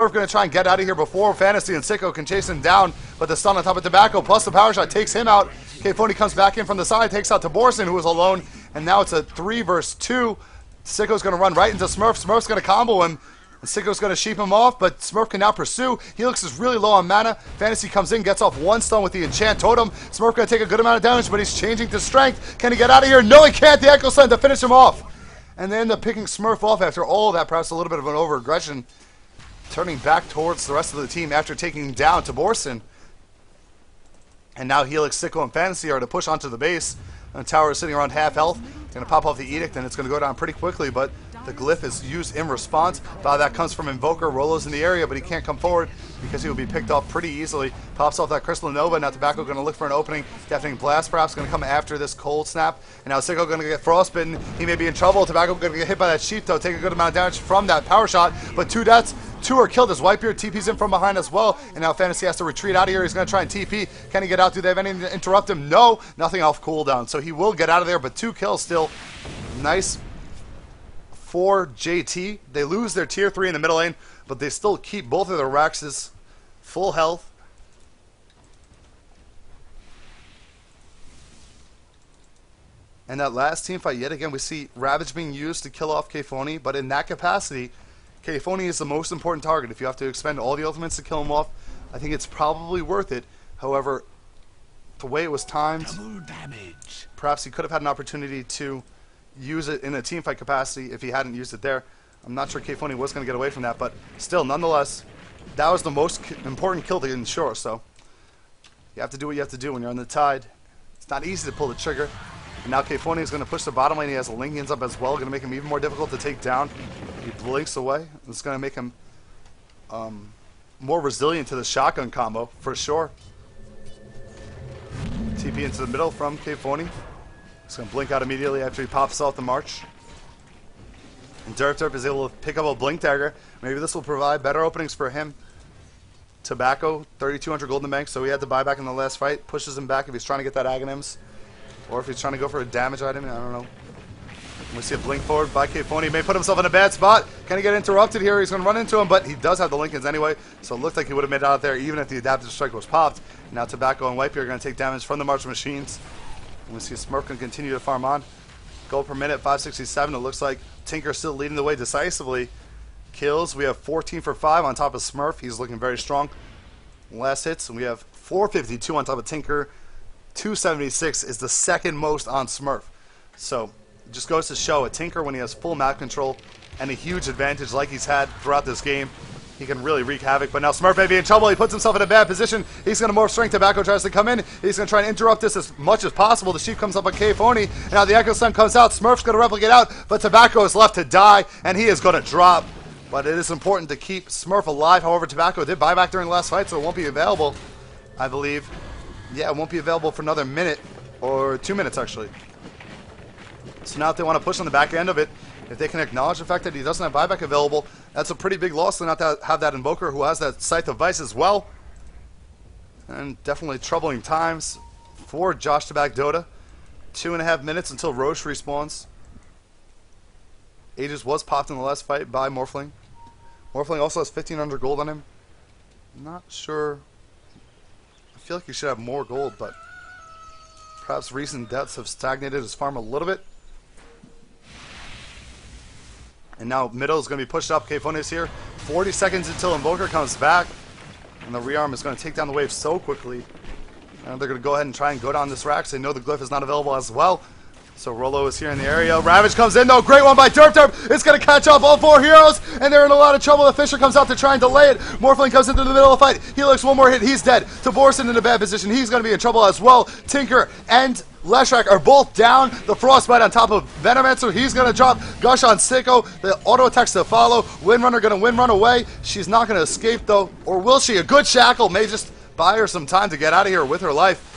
Smurf going to try and get out of here before Fantasy and Sicko can chase him down, but the stun on top of Tobacco plus the power shot takes him out. K-Phony comes back in from the side, takes out Taborson, who was alone, and now it's a 3 versus 2. Sicko's going to run right into Smurf. Smurf's going to combo him, and Sicko's going to sheep him off, but Smurf can now pursue. Helix is really low on mana. Fantasy comes in, gets off 1 stun with the Enchant Totem. Smurf going to take a good amount of damage, but he's changing to Strength. Can he get out of here? No, he can't. The Echo Stun to finish him off. And they end up picking Smurf off after all of that, perhaps a little bit of an over-aggression, turning back towards the rest of the team after taking down Taborson. And now Helix, Sicko, and Fantasy are to push onto the base. And the tower is sitting around half health. Going to pop off the Edict, and it's going to go down pretty quickly, but the Glyph is used in response. That comes from Invoker. Rolo's in the area, but he can't come forward because he will be picked off pretty easily. Pops off that Crystal Nova. Now Tobacco going to look for an opening. Deafening Blast perhaps going to come after this Cold Snap. And now Sicko going to get Frostbitten. He may be in trouble. Tobacco going to get hit by that Sheep, though. Take a good amount of damage from that power shot, but 2 deaths. 2 are killed as Whitebeard TP's in from behind as well, and now Fantasy has to retreat out of here. He's going to try and TP. Can he get out? Do they have anything to interrupt him? No, nothing off cooldown, so he will get out of there, but 2 kills still. Nice for JT. They lose their tier 3 in the middle lane, but they still keep both of their Raxes full health. And that last team fight, yet again, we see Ravage being used to kill off K-Phony, but in that capacity, K-Phony is the most important target. If you have to expend all the ultimates to kill him off, I think it's probably worth it. However, the way it was timed, perhaps he could have had an opportunity to use it in a teamfight capacity if he hadn't used it there. I'm not sure K-Phony was going to get away from that, but still, nonetheless, that was the most important kill to ensure. So you have to do what you have to do when you're on the tide. It's not easy to pull the trigger. And now K-Phony is going to push the bottom lane. He has the Lincolns up as well, going to make him even more difficult to take down. He blinks away. It's going to make him more resilient to the shotgun combo, for sure. TP into the middle from K-Phony. He's going to blink out immediately after he pops off the march. And Derp is able to pick up a Blink Dagger. Maybe this will provide better openings for him. Tobacco, 3,200 gold in the bank, so he had to buy back in the last fight. Pushes him back if he's trying to get that Aghanims. Or if he's trying to go for a damage item, I don't know. We see a blink forward by K-Phony. He may put himself in a bad spot. Can he get interrupted here? He's going to run into him, but he does have the Lincolns anyway, so it looked like he would have made it out there even if the Adaptive Strike was popped. Now Tobacco and Whitebeard are going to take damage from the March Machines. And we see Smurf can continue to farm on. Gold per minute, 567. It looks like Tinker still leading the way decisively. Kills, we have 14 for 5 on top of Smurf. He's looking very strong. Last hits, we have 452 on top of Tinker. 276 is the second most on Smurf. So it just goes to show a Tinker, when he has full map control and a huge advantage like he's had throughout this game, he can really wreak havoc. But now Smurf may be in trouble. He puts himself in a bad position. He's going to morph Strength. Tobacco tries to come in. He's going to try and interrupt this as much as possible. The Sheep comes up on K-Phony. Now the Echo Stun comes out. Smurf's going to replicate out, but Tobacco is left to die, and he is going to drop. But it is important to keep Smurf alive. However, Tobacco did buy back during the last fight, so it won't be available, I believe. Yeah, it won't be available for another minute, or 2 minutes actually. So now if they want to push on the back end of it, if they can acknowledge the fact that he doesn't have buyback available, that's a pretty big loss to not have that Invoker who has that Scythe of Vice as well. And definitely troubling times for Josh Tabak Dota. 2.5 minutes until Roche respawns. Aegis was popped in the last fight by Morphling. Morphling also has 1,500 gold on him. Not sure. I feel like he should have more gold, but perhaps recent deaths have stagnated his farm a little bit. And now middle is going to be pushed up. K-Phony is here. 40 seconds until Invoker comes back. And the rearm is going to take down the wave so quickly. And they're going to go ahead and try and go down this Rax. They know the Glyph is not available as well. So Rolo is here in the area. Ravage comes in though. Great one by Derp. It's going to catch up all 4 heroes. And they're in a lot of trouble. The Fisher comes out to try and delay it. Morphling comes into the middle of the fight. Helix, one more hit. He's dead. Taborson in a bad position. He's going to be in trouble as well. Tinker and Leshrac are both down. The Frostbite on top of Venomancer. He's going to drop. Gush on Sicko. The auto attacks to follow. Windrunner going to windrun away. She's not going to escape though. Or will she? A good shackle may just buy her some time to get out of here with her life.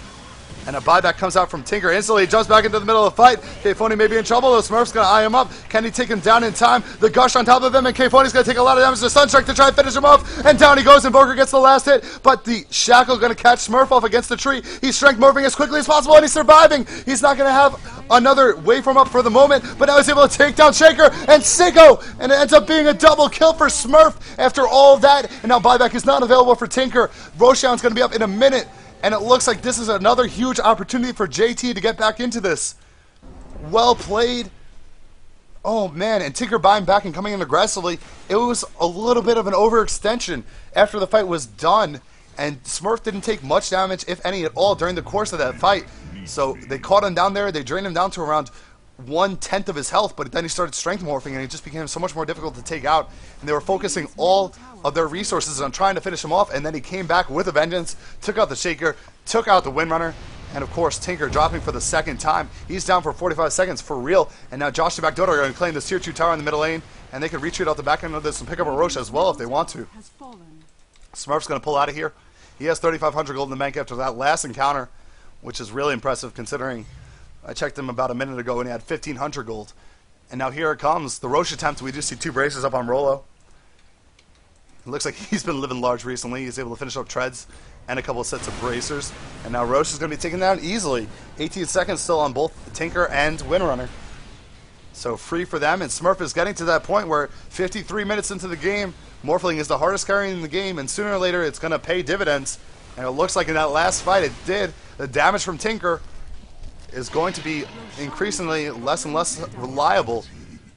And a buyback comes out from Tinker instantly. He jumps back into the middle of the fight. K-Phony may be in trouble. The Smurf's going to eye him up. Can he take him down in time? The Gush on top of him, and K-Phony's going to take a lot of damage to Sunstrike to try and finish him off. And down he goes, and Boker gets the last hit. But the Shackle going to catch Smurf off against the tree. He's strength morphing as quickly as possible, and he's surviving. He's not going to have another waveform up for the moment, but now he's able to take down Shaker and Sicko, and it ends up being a double kill for Smurf after all of that. And now buyback is not available for Tinker. Roshan's going to be up in a minute. And it looks like this is another huge opportunity for JT to get back into this. Well played. Oh, man. And Tinker buying back and coming in aggressively. It was a little bit of an overextension after the fight was done. And Smurf didn't take much damage, if any at all, during the course of that fight. So they caught him down there. They drained him down to around 1/10 of his health. But then he started strength morphing, and it just became so much more difficult to take out. And they were focusing all of their resources on trying to finish him off, and then he came back with a vengeance, took out the Shaker, took out the Windrunner, and of course Tinker dropping for the second time. He's down for 45 seconds for real, and now Josh Tabak Dota are going to claim this tier 2 tower in the middle lane, and they can retreat out the back end of this and pick up a Roche as well if they want to. Smurf's going to pull out of here. He has 3,500 gold in the bank after that last encounter, which is really impressive considering I checked him about a minute ago and he had 1,500 gold. And now here it comes, the Roche attempt. We do see 2 braces up on Rolo. It looks like he's been living large recently. He's able to finish up treads and a couple of sets of bracers. And now Roche is going to be taken down easily. 18 seconds still on both Tinker and Windrunner. So free for them. And Smurf is getting to that point where 53 minutes into the game, Morphling is the hardest carry in the game. And sooner or later it's going to pay dividends. And it looks like in that last fight it did. The damage from Tinker is going to be increasingly less and less reliable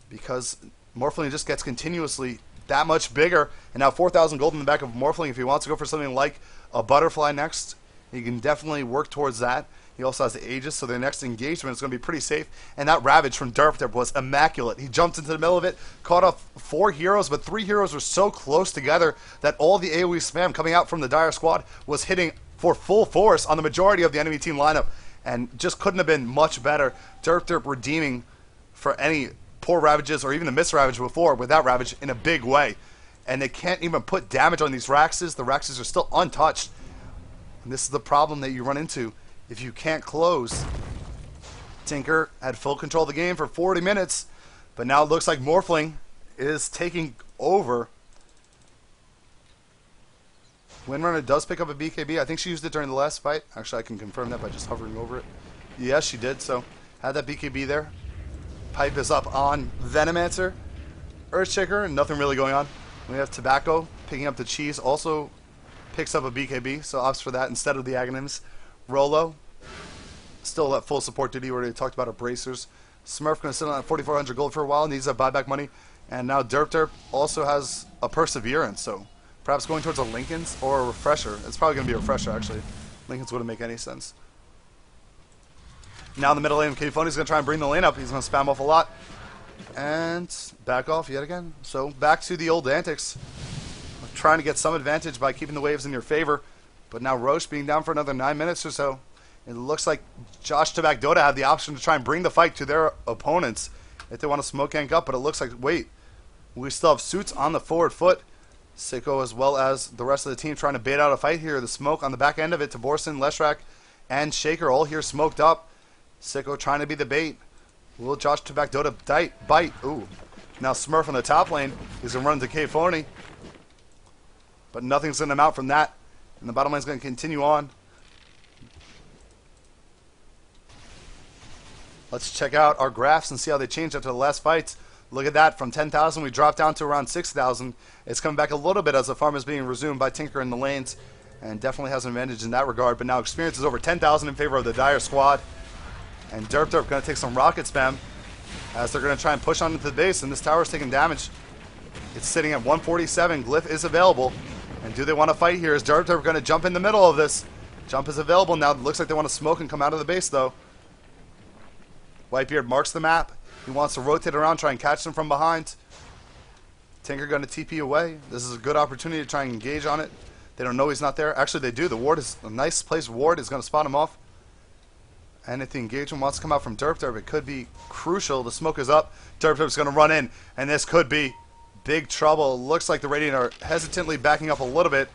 because Morphling just gets continuously that much bigger. And now 4,000 gold in the back of Morphling. If he wants to go for something like a Butterfly next, he can definitely work towards that. He also has the Aegis, so their next engagement is going to be pretty safe. And that Ravage from Derp was immaculate. He jumped into the middle of it, caught off 4 heroes, but 3 heroes were so close together that all the AoE spam coming out from the Dire squad was hitting for full force on the majority of the enemy team lineup. And just couldn't have been much better. Derp redeeming for any poor Ravages or even the missed Ravage before with that Ravage in a big way. And they can't even put damage on these Raxes. The Raxes are still untouched. And this is the problem that you run into if you can't close. Tinker had full control of the game for 40 minutes, but now it looks like Morphling is taking over. Windrunner does pick up a BKB. I think she used it during the last fight. Actually, I can confirm that by just hovering over it. Yes, she did. So, had that BKB there. Pipe is up on Venomancer. Earthshaker, nothing really going on. We have Tobacco picking up the cheese. Also picks up a BKB, so opts for that instead of the Aghanims. Rolo, still at full support duty. We already talked about our bracers. Smurf going to sit on that 4,400 gold for a while. Needs that buyback money. And now Derp also has a Perseverance, so perhaps going towards a Linken's or a Refresher. It's probably going to be a Refresher, actually. Linken's wouldn't make any sense. Now in the middle lane, K-Phony's going to try and bring the lane up. He's going to spam off a lot. And back off yet again. So back to the old antics. Trying to get some advantage by keeping the waves in your favor. But now Roche being down for another 9 minutes or so. It looks like Josh Tabak Dota have the option to try and bring the fight to their opponents if they want to smoke gank up. But it looks like, wait, we still have Suits on the forward foot. Sicko as well as the rest of the team trying to bait out a fight here. The smoke on the back end of it to Borson, Leshrak, and Shaker all here smoked up. Sicko trying to be the bait. Will Josh Tabak Dota bite? Ooh. Now Smurf on the top lane. He's going to run to K-Phony. But nothing's going to come out from that. And the bottom lane is going to continue on. Let's check out our graphs and see how they changed after the last fights. Look at that. From 10,000, we dropped down to around 6,000. It's coming back a little bit as the farm is being resumed by Tinker in the lanes. And definitely has an advantage in that regard. But now experience is over 10,000 in favor of the Dire squad. And Derp going to take some rocket spam as they're going to try and push on into the base. And this tower is taking damage. It's sitting at 147. Glyph is available. And do they want to fight here? Is Derp going to jump in the middle of this? Jump is available now. It looks like they want to smoke and come out of the base, though. Whitebeard marks the map. He wants to rotate around, try and catch them from behind. Tinker going to TP away. This is a good opportunity to try and engage on it. They don't know he's not there. Actually, they do. The ward is a nice placed ward. Is going to spot him off. And if the engagement wants to come out from Derp, it could be crucial. The smoke is up. Derp's going to run in, and this could be big trouble. Looks like the Radiant are hesitantly backing up a little bit.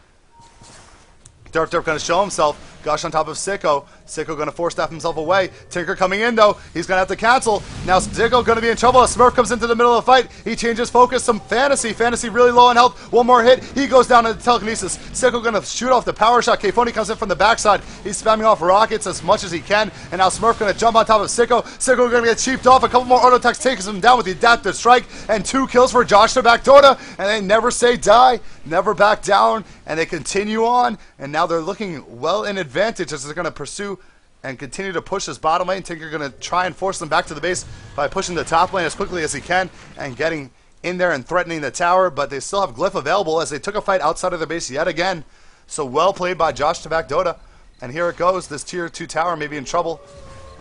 Derp going to show himself. Gush on top of Sicko. Sicko going to force staff himself away. Tinker coming in, though. He's going to have to cancel. Now Sicko going to be in trouble as Smurf comes into the middle of the fight. He changes focus. Some Fantasy. Fantasy really low on health. One more hit. He goes down into telekinesis. Sicko going to shoot off the power shot. Kphony comes in from the backside. He's spamming off rockets as much as he can. And now Smurf going to jump on top of Sicko. Sicko going to get cheaped off. A couple more auto attacks takes him down with the adaptive strike. And 2 kills for Josh Tabak Dota. And they never say die. Never back down. And they continue on. And now they're looking well in advantage as they're going to pursue and continue to push this bottom lane. Tinker going to try and force them back to the base by pushing the top lane as quickly as he can and getting in there and threatening the tower. But they still have Glyph available as they took a fight outside of their base yet again. So well played by Josh Tabak Dota. And here it goes. This tier 2 tower may be in trouble.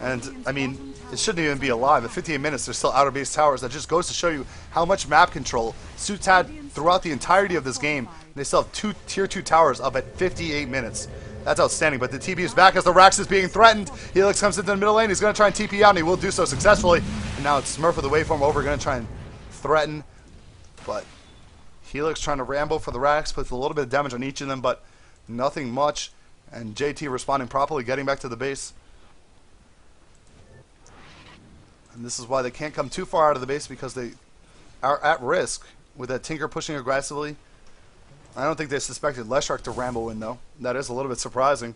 And, I mean, it shouldn't even be alive. At 58 minutes, there's still outer base towers. That just goes to show you how much map control Suits had throughout the entirety of this game. They still have 2 tier 2 towers up at 58 minutes. That's outstanding, but the TP is back as the Rax is being threatened. Helix comes into the middle lane. He's going to try and TP out, and he will do so successfully. And now it's Smurf with the waveform over, going to try and threaten. But Helix trying to Rambo for the Rax, puts a little bit of damage on each of them, but nothing much. And JT responding properly, getting back to the base. And this is why they can't come too far out of the base, because they are at risk with that Tinker pushing aggressively. I don't think they suspected Leshrac to Rambo in, though. That is a little bit surprising.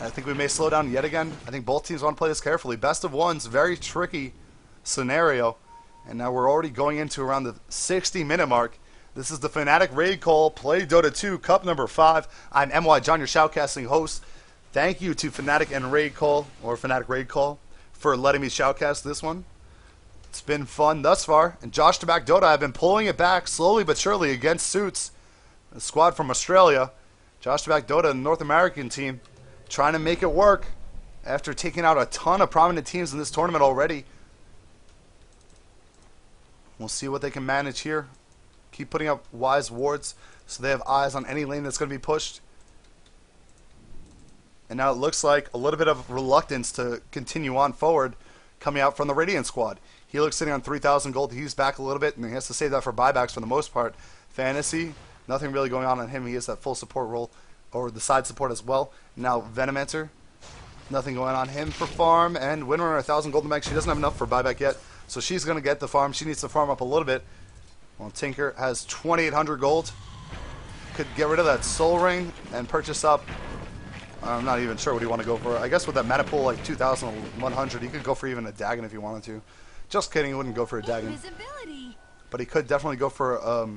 I think we may slow down yet again. I think both teams want to play this carefully. Best of ones, very tricky scenario. And now we're already going into around the 60-minute mark. This is the Fnatic Raidcall Play Dota 2 Cup number 5. I'm NYJohn, your shoutcasting host. Thank you to Fnatic and Raidcall, or Fnatic Raidcall, for letting me shoutcast this one. It's been fun thus far. And Josh Tabak Dota, I've been pulling it back slowly but surely against Suits, a squad from Australia. Josh Tabak Dota, the North American team, trying to make it work after taking out a ton of prominent teams in this tournament already. We'll see what they can manage here. Keep putting up wise wards so they have eyes on any lane that's going to be pushed. And now it looks like a little bit of reluctance to continue on forward coming out from the Radiant squad. Helix sitting on 3,000 gold. He's back a little bit, and he has to save that for buybacks for the most part. Fantasy, nothing really going on him. He has that full support role, or the side support as well. Now Venomancer, nothing going on him for farm. And Windrunner, 1,000 gold in the bank. She doesn't have enough for buyback yet, so she's going to get the farm. She needs to farm up a little bit. Well, Tinker has 2,800 gold. Could get rid of that Soul Ring and purchase up. I'm not even sure what he want to go for. I guess with that mana pool like 2,100, he could go for even a Dagon if he wanted to. Just kidding, he wouldn't go for a Dagon. But he could definitely go for,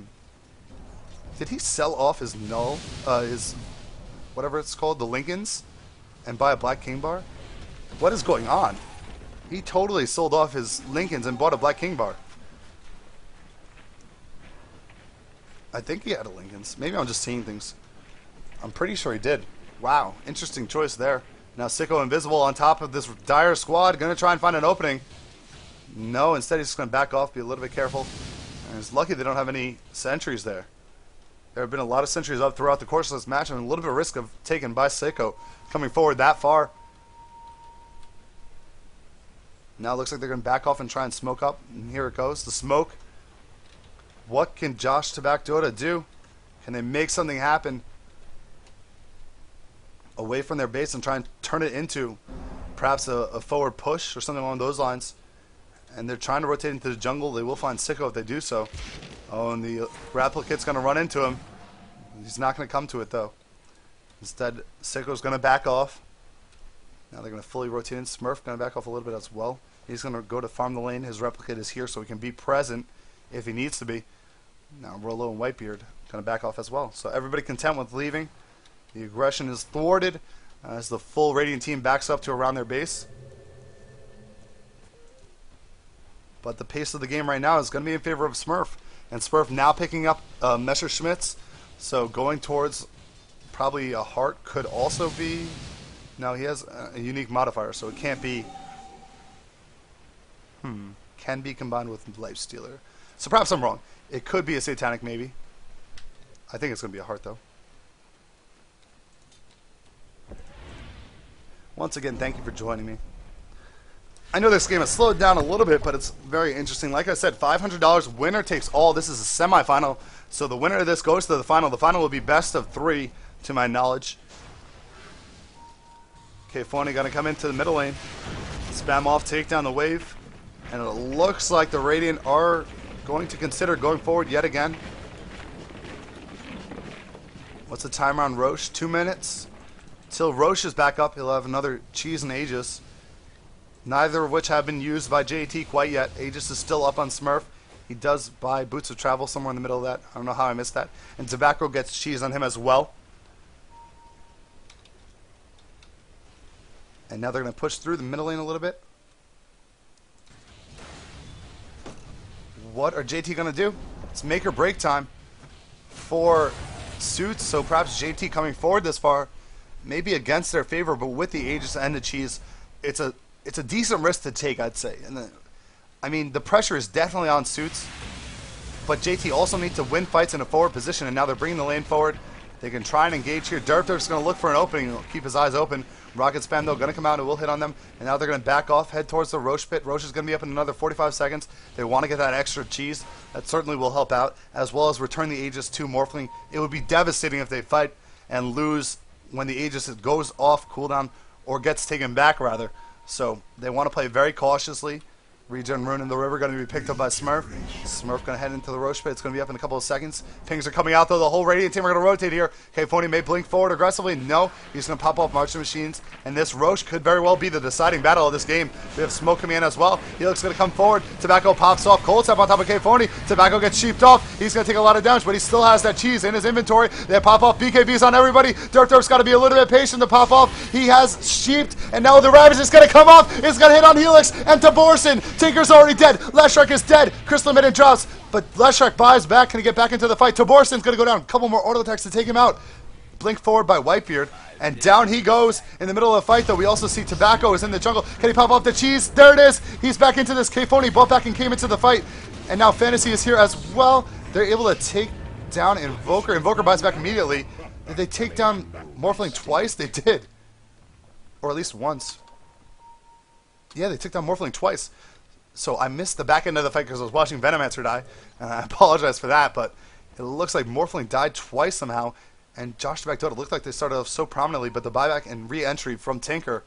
did he sell off his Null, his, whatever it's called, the Lincolns, and buy a Black King bar? What is going on? He totally sold off his Lincolns and bought a Black King bar. I think he had a Lincolns. Maybe I'm just seeing things. I'm pretty sure he did. Wow, interesting choice there. Now Sicko invisible on top of this dire squad. Going to try and find an opening. No, instead he's just going to back off, be a little bit careful. And it's lucky they don't have any sentries there. There have been a lot of sentries up throughout the course of this match, and a little bit of risk of taken by Sicko coming forward that far. Now it looks like they're going to back off and try and smoke up. And here it goes, the smoke. What can Josh Tabak Dota do? Can they make something happen away from their base and try and turn it into perhaps a forward push or something along those lines? And they're trying to rotate into the jungle. They will find Sicko if they do so. Oh, and the Replicate's going to run into him. He's not going to come to it, though. Instead, Sicko's going to back off. Now they're going to fully rotate in. Smurf going to back off a little bit as well. He's going to go to farm the lane. His Replicate is here so he can be present if he needs to be. Now Rolo and Whitebeard going to back off as well. So everybody content with leaving. The aggression is thwarted as the full Radiant team backs up to around their base. But the pace of the game right now is going to be in favor of Smurf. And Smurf now picking up Messerschmitts. So going towards probably a heart could also be... No, he has a unique modifier, so it can't be... Can be combined with Lifestealer. So perhaps I'm wrong. It could be a Satanic maybe. I think it's going to be a heart though. Once again, thank you for joining me. I know this game has slowed down a little bit, but it's very interesting. Like I said, $500, winner takes all. This is a semifinal, so the winner of this goes to the final. The final will be best of 3, to my knowledge. Okay, Phony going to come into the middle lane. Spam off, take down the wave. And it looks like the Radiant are going to consider going forward yet again. What's the timer on Roche? 2 minutes. Till Roche is back up, he'll have another cheese and Aegis. Neither of which have been used by JT quite yet. Aegis is still up on Smurf. He does buy Boots of Travel somewhere in the middle of that. I don't know how I missed that. And Tobacco gets cheese on him as well. And now they're going to push through the middle lane a little bit. What are JT going to do? It's make or break time for Suits. So perhaps JT coming forward this far, maybe against their favor, but with the Aegis and the cheese, it's a decent risk to take, I'd say. And I mean, the pressure is definitely on Suits, but JT also needs to win fights in a forward position, and now they're bringing the lane forward. They can try and engage here. Derp's going to look for an opening. He'll keep his eyes open. Rocket Spam, though, going to come out and will hit on them. And now they're going to back off, head towards the Roche pit. Roche is going to be up in another 45 seconds. They want to get that extra cheese. That certainly will help out, as well as return the Aegis to Morphling. It would be devastating if they fight and lose when the Aegis goes off cooldown, or gets taken back, rather. So they want to play very cautiously. Regen Rune in the river going to be picked up by Smurf. Smurf going to head into the Roche pit. It's going to be up in a couple of seconds. Pings are coming out, though. The whole Radiant team are going to rotate here. Okay, Phony may blink forward aggressively. No, he's going to pop off Marching Machines. And this Roche could very well be the deciding battle of this game. We have Smoke coming in as well. Helix going to come forward. Tobacco pops off. Cold Step on top of K-Phony. Tobacco gets sheeped off. He's going to take a lot of damage, but he still has that cheese in his inventory. They pop off. BKBs on everybody. Derp's got to be a little bit patient to pop off. He has sheeped, and now the Ravage is going to come off. It's going to hit on Helix and Taborson. Tinker's already dead. Leshrac is dead. Crystal Midden drops, but Leshrac buys back. Can he get back into the fight? Taborson's going to go down. A couple more auto attacks to take him out. Blink forward by Whitebeard, and down he goes in the middle of the fight, though. We also see Tobacco is in the jungle. Can he pop off the cheese? There it is. He's back into this. K-Phony buffed back and came into the fight, and now Fantasy is here as well. They're able to take down Invoker. Invoker buys back immediately. Did they take down Morphling twice? They did. Or at least once. Yeah, they took down Morphling twice. So I missed the back end of the fight because I was watching Venomancer die, and I apologize for that, but it looks like Morphling died twice somehow, and Josh Tabak Dota looked like they started off so prominently, but the buyback and re-entry from Tinker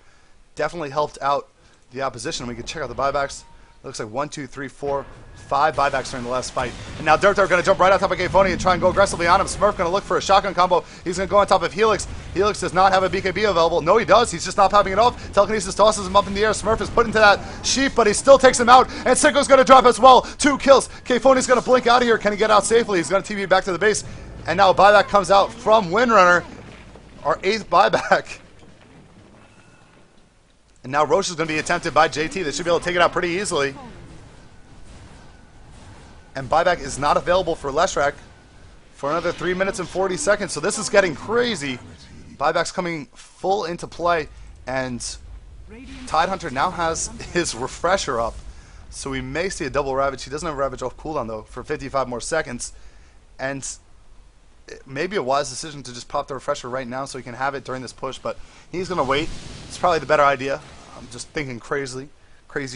definitely helped out the opposition. We can check out the buybacks. It looks like 1, 2, 3, 4, 5 buybacks during the last fight. And now Derp going to jump right on top of K-Phony and try and go aggressively on him. Smurf going to look for a shotgun combo. He's going to go on top of Helix. Helix does not have a BKB available. No, he does. He's just not popping it off. Telekinesis tosses him up in the air. Smurf is put into that sheep, but he still takes him out. And Sicko's going to drop as well. 2 kills. K-Phony's going to blink out of here. Can he get out safely? He's going to TV back to the base. And now a buyback comes out from Windrunner. Our 8th buyback. And now Roche is going to be attempted by JT. They should be able to take it out pretty easily. And buyback is not available for Leshrac for another 3 minutes and 40 seconds. So this is getting crazy. Buyback's coming full into play. And Tidehunter now has his refresher up. So we may see a double Ravage. He doesn't have Ravage off cooldown, though, for 55 more seconds. And it may be a wise decision to just pop the refresher right now so he can have it during this push. But he's going to wait. It's probably the better idea. I'm just thinking crazy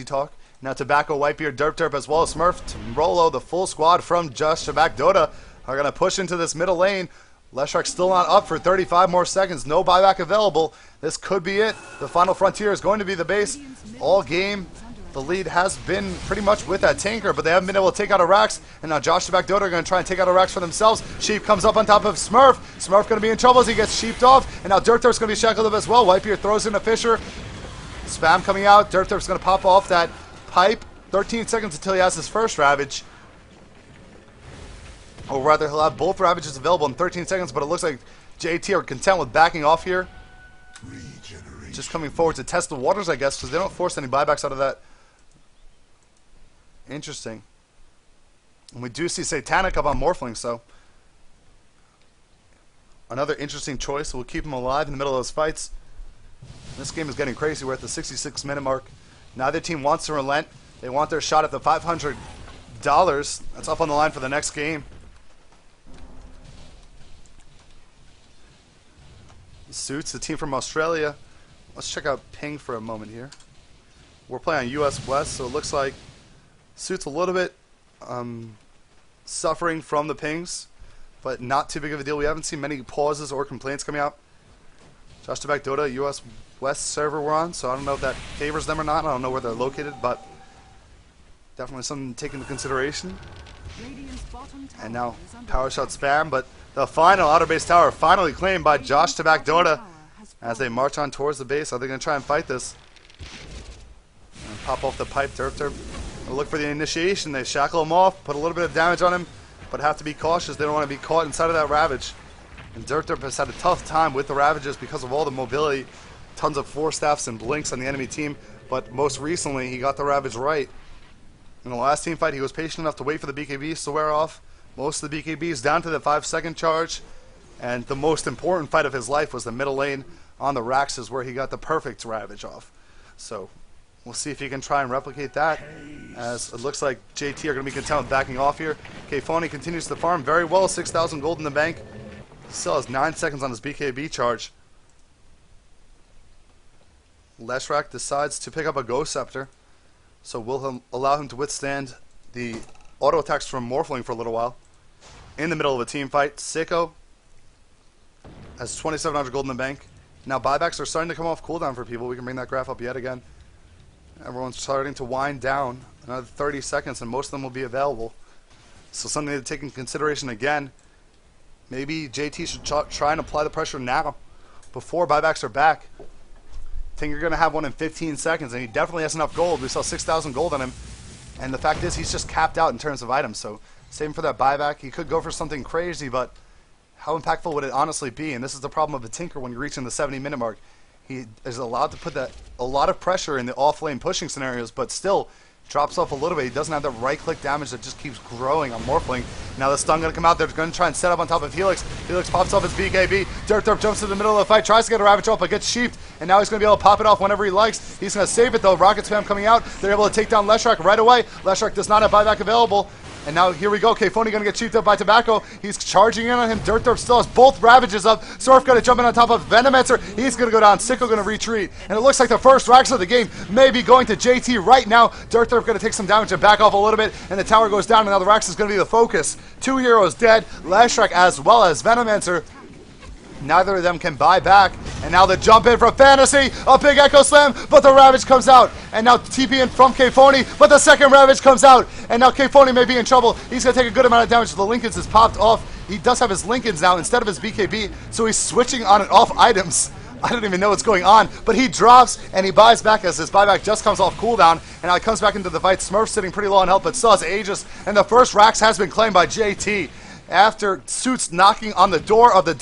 talk. Now Tobacco, Whitebeard, Derp as well as Smurf, Rolo, the full squad from Just Tabak Dota are going to push into this middle lane. Leshrac still not up for 35 more seconds. No buyback available. This could be it. The final frontier is going to be the base. All game, the lead has been pretty much with that Tinker, but they haven't been able to take out Arax. And now Josh Tabak Dota are going to try and take out Arax for themselves. Sheep comes up on top of Smurf. Smurf going to be in trouble as he gets sheeped off. And now Derp's going to be shackled up as well. Whitebeard throws in a Fisher. Spam coming out. Derp's going to pop off that pipe. 13 seconds until he has his first Ravage. Or rather, he'll have both Ravages available in 13 seconds, but it looks like JT are content with backing off here. Just coming forward to test the waters, I guess, because they don't force any buybacks out of that. Interesting. And we do see Satanic up on Morphling, so another interesting choice. We'll keep him alive in the middle of those fights. This game is getting crazy. We're at the 66-minute mark. Neither team wants to relent. They want their shot at the $500. That's up on the line for the next game. Suits, the team from Australia. Let's check out Ping for a moment here. We're playing on US West, so it looks like Suit's a little bit suffering from the pings, but not too big of a deal. We haven't seen many pauses or complaints coming out. Josh Tabak Dota, US West server we're on, so I don't know if that favors them or not. I don't know where they're located, but definitely something to take into consideration. And now power shot spam, but the final outer base tower finally claimed by Josh Tabak Dota as they march on towards the base. Are they going to try and fight this? And pop off the pipe. Derp look for the initiation. They shackle him off, put a little bit of damage on him, but have to be cautious. They don't want to be caught inside of that Ravage. And Derp has had a tough time with the Ravages because of all the mobility. Tons of Force Staffs and Blinks on the enemy team, but most recently he got the Ravage right. In the last team fight, he was patient enough to wait for the BKBs to wear off. Most of the BKBs down to the 5-second charge. And the most important fight of his life was the middle lane on the Raxes, where he got the perfect Ravage off. So we'll see if he can try and replicate that, as it looks like JT are going to be content with backing off here. Kfoni continues to farm very well, 6,000 gold in the bank. Still has 9 seconds on his BKB charge. Leshrac decides to pick up a Ghost Scepter, so will allow him to withstand the auto attacks from Morphling for a little while. In the middle of a team fight, Sicko has 2,700 gold in the bank. Now buybacks are starting to come off cooldown for people. We can bring that graph up yet again. Everyone's starting to wind down. Another 30 seconds and most of them will be available. So something to take in consideration again. Maybe JT should try and apply the pressure now before buybacks are back. I think you're going to have one in 15 seconds, and he definitely has enough gold. We saw 6,000 gold on him, and the fact is he's just capped out in terms of items, so save him for that buyback. He could go for something crazy, but how impactful would it honestly be? And this is the problem of a Tinker when you're reaching the 70-minute mark. He is allowed to put a lot of pressure in the off-lane pushing scenarios, but still drops off a little bit. He doesn't have the right-click damage that just keeps growing on Morphling. Now the stun going to come out. They're going to try and set up on top of Helix. Helix pops off his BKB. Derp jumps to the middle of the fight, tries to get a Ravage off, but gets sheeped. And now he's going to be able to pop it off whenever he likes. He's going to save it, though. Rocket spam coming out. They're able to take down Leshrac right away. Leshrac does not have buyback available. And now here we go. Kfoni going to get sheeped up by Tobacco. He's charging in on him. Derp still has both Ravages up. Surf going to jump in on top of Venomancer. He's going to go down. Sicko going to retreat. And it looks like the first racks of the game may be going to JT right now. Derp going to take some damage and back off a little bit. And the tower goes down. And now the racks is going to be the focus. 2 heroes dead. Leshrac as well as Venomancer. Neither of them can buy back. And now the jump in from Fantasy. A big Echo Slam, but the Ravage comes out. And now TP in from Kfoni, but the second Ravage comes out. And now Kfoni may be in trouble. He's going to take a good amount of damage. The Lincolns is popped off. He does have his Lincolns now instead of his BKB, so he's switching on and off items. I don't even know what's going on, but he drops and he buys back as his buyback just comes off cooldown. And now he comes back into the fight. Smurf sitting pretty low on health, but still has Aegis. And the first Rax has been claimed by JT after Suits knocking on the door of the